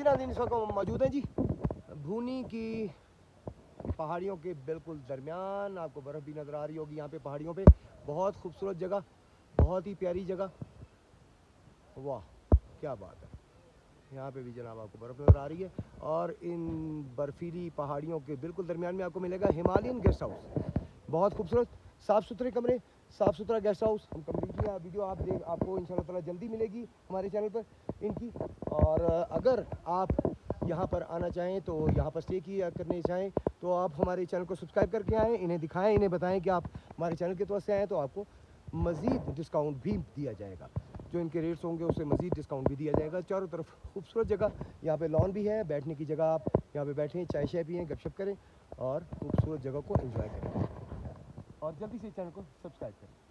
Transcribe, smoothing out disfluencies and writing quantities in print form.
नाज़रीन इस वक्त हम मौजूद हैं जी भूनी की पहाड़ियों के बिल्कुल दरमियान। आपको बर्फ़ भी नज़र आ रही होगी यहाँ पे पहाड़ियों पे। बहुत खूबसूरत जगह, बहुत ही प्यारी जगह। वाह क्या बात है। यहाँ पे भी जनाब आपको बर्फ़ नज़र आ रही है और इन बर्फीली पहाड़ियों के बिल्कुल दरमियान में आपको मिलेगा हिमालयन गेस्ट हाउस। बहुत खूबसूरत, साफ़ सुथरे कमरे, साफ़ सुथरा गेस्ट हाउस। हम कम्प्लीटली वीडियो आपको इंशाल्लाह ताला जल्दी मिलेगी हमारे चैनल पर इनकी। और अगर आप यहाँ पर आना चाहें तो यहाँ पर स्टे किया करने चाहें तो आप हमारे चैनल को सब्सक्राइब करके आएँ, इन्हें दिखाएँ, इन्हें बताएँ कि आप हमारे चैनल की तरफ से आएँ तो आपको मज़ीद डिस्काउंट भी दिया जाएगा। जो इनके रेट्स होंगे उससे मज़ीद डिस्काउंट भी दिया जाएगा। चारों तरफ खूबसूरत जगह, यहाँ पे लॉन भी है, बैठने की जगह। आप यहाँ पे बैठें, चाय शाय पिएँ, गपशप करें और खूबसूरत जगह को एंजॉय करें। और जल्दी से चैनल को सब्सक्राइब करें।